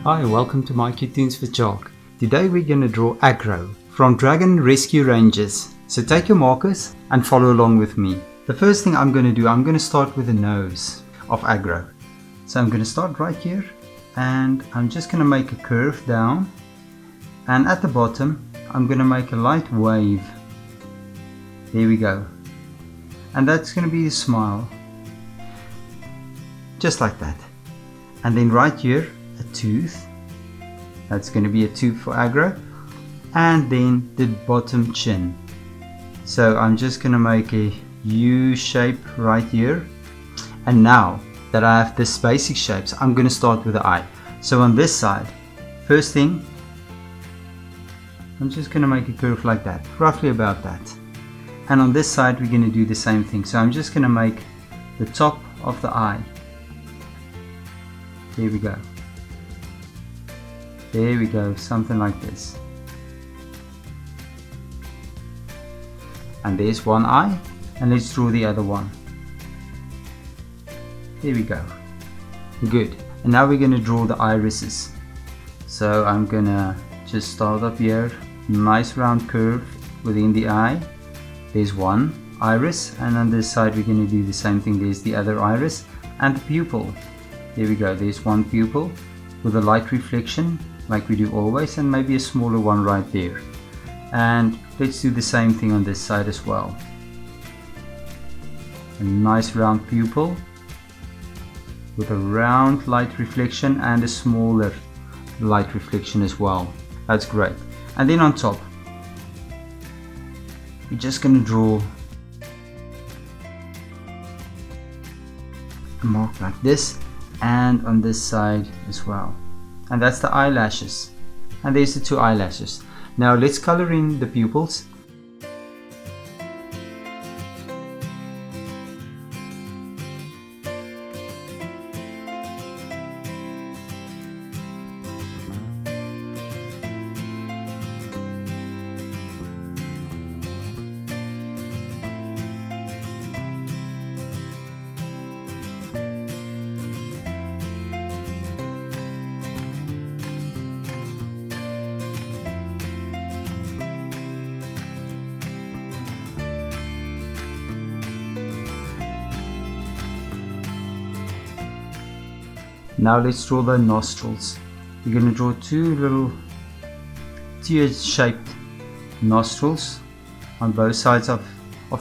Hi, welcome to my Toons for Chalk. Today we're going to draw Aggro from Dragon Rescue Rangers. So take your markers and follow along with me. The first thing I'm going to do, I'm going to start with the nose of Aggro. So I'm going to start right here and I'm just going to make a curve down, and at the bottom I'm going to make a light wave. There we go. And that's going to be the smile. Just like that. And then right here, a tooth. That's going to be a tooth for Aggro. And then the bottom chin. So I'm just going to make a U shape right here. And now that I have this basic shapes, I'm going to start with the eye. So on this side, first thing, I'm just going to make a curve like that, roughly about that. And on this side we're going to do the same thing. So I'm just going to make the top of the eye. There we go. There we go, something like this. And there's one eye, and let's draw the other one. There we go. Good. And now we're going to draw the irises. So I'm going to just start up here, nice round curve within the eye. There's one iris, and on this side we're going to do the same thing. There's the other iris and the pupil. There we go, there's one pupil with a light reflection like we do always, and maybe a smaller one right there. And let's do the same thing on this side as well. A nice round pupil with a round light reflection and a smaller light reflection as well. That's great. And then on top we're just going to draw a mark like this, and on this side as well. And that's the eyelashes, and there's the two eyelashes. Now let's color in the pupils. Now let's draw the nostrils. We're going to draw two little tear-shaped nostrils on both sides of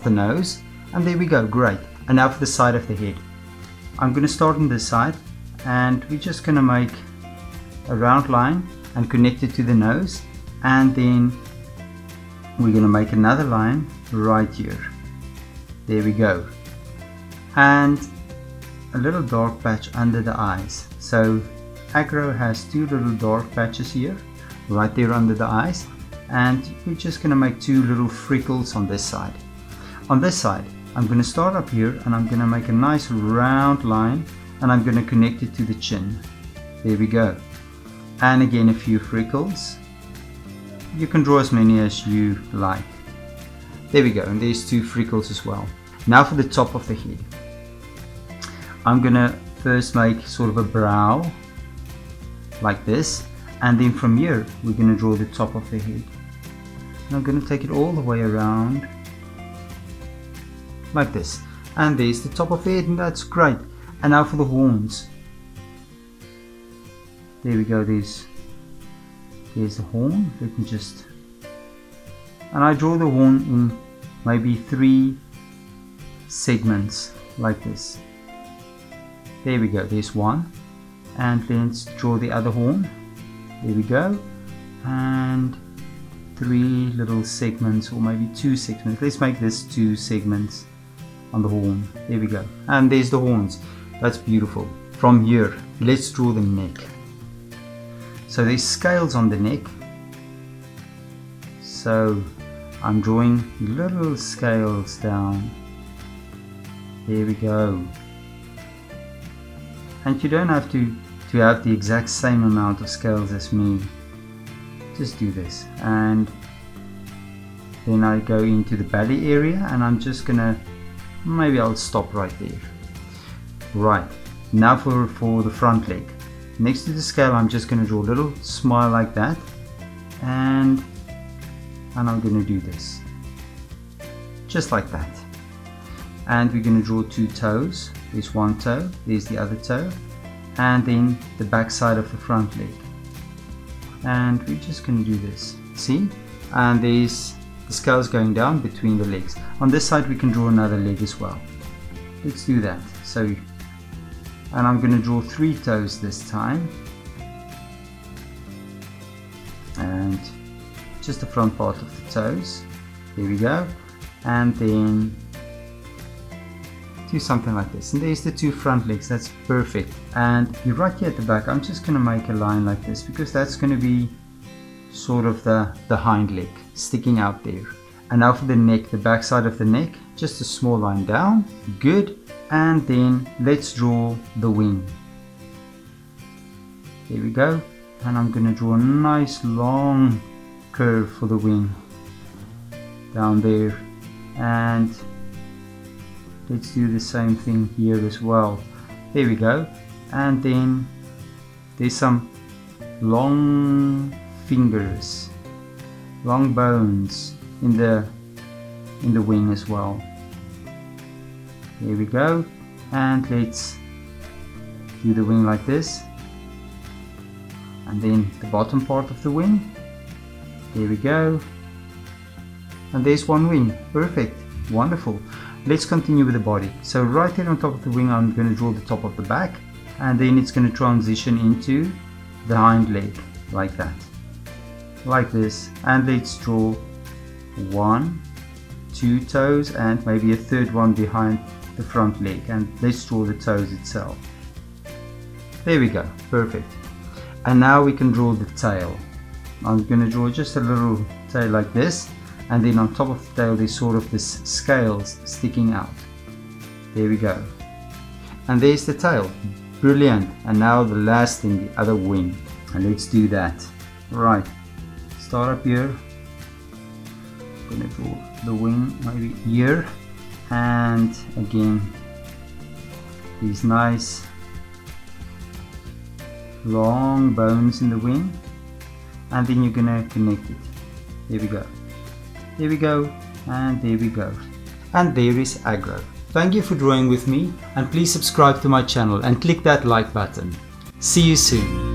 the nose. And there we go, great. And now for the side of the head. I'm going to start on this side, and we're just going to make a round line and connect it to the nose. And then we're going to make another line right here. There we go. And a little dark patch under the eyes. So Aggro has two little dark patches here, right there under the eyes, and we're just going to make two little freckles on this side. On this side I'm going to start up here, and I'm going to make a nice round line, and I'm going to connect it to the chin. There we go. And again a few freckles. You can draw as many as you like. There we go, and there's two freckles as well. Now for the top of the head. I'm gonna first make sort of a brow like this, and then from here we're gonna draw the top of the head. And I'm gonna take it all the way around like this, and there's the top of the head, and that's great. And now for the horns. There we go, there's the horn. Let me just, and I draw the horn in maybe 3 segments like this. There we go, there's one, and let's draw the other horn. There we go, and 3 little segments, or maybe 2 segments. Let's make this 2 segments on the horn. There we go, and there's the horns. That's beautiful. From here, let's draw the neck. So there's scales on the neck, so I'm drawing little scales down. There we go. And you don't have to have the exact same amount of scales as me. Just do this, and then I go into the belly area, and I'm just gonna, maybe I'll stop right there. Right, now for the front leg. next to the scale I'm just going to draw a little smile like that, and I'm going to do this just like that. And we're going to draw 2 toes. There's one toe, there's the other toe, and then the back side of the front leg. And we're just going to do this, see? And there's the scales going down between the legs. On this side we can draw another leg as well. Let's do that. So, and I'm going to draw 3 toes this time, and just the front part of the toes. There we go. And then do something like this, and there's the 2 front legs. That's perfect. And you're right here at the back, I'm just going to make a line like this, because that's going to be sort of the hind leg sticking out there. And now for the neck, the back side of the neck, just a small line down. Good. And then let's draw the wing. There we go. And I'm going to draw a nice long curve for the wing down there. And let's do the same thing here as well. There we go. And then there's some long fingers, long bones in the wing as well. There we go. And let's do the wing like this, and then the bottom part of the wing. There we go. And there's one wing. Perfect. Wonderful. Let's continue with the body. So right here on top of the wing, I'm going to draw the top of the back, and then it's going to transition into the hind leg like that, like this. And let's draw 1, 2 toes, and maybe a third one behind the front leg, and let's draw the toes itself. There we go. Perfect. And now we can draw the tail. I'm going to draw just a little tail like this, and then on top of the tail there's sort of this scales sticking out. There we go. And there's the tail. Brilliant. And now the last thing, the other wing, and let's do that. Right, start up here. I'm going to draw the wing maybe here, and again these nice long bones in the wing, and then you're going to connect it. There we go. There we go, and there we go. And there is Aggro. Thank you for drawing with me, and please subscribe to my channel and click that like button. See you soon.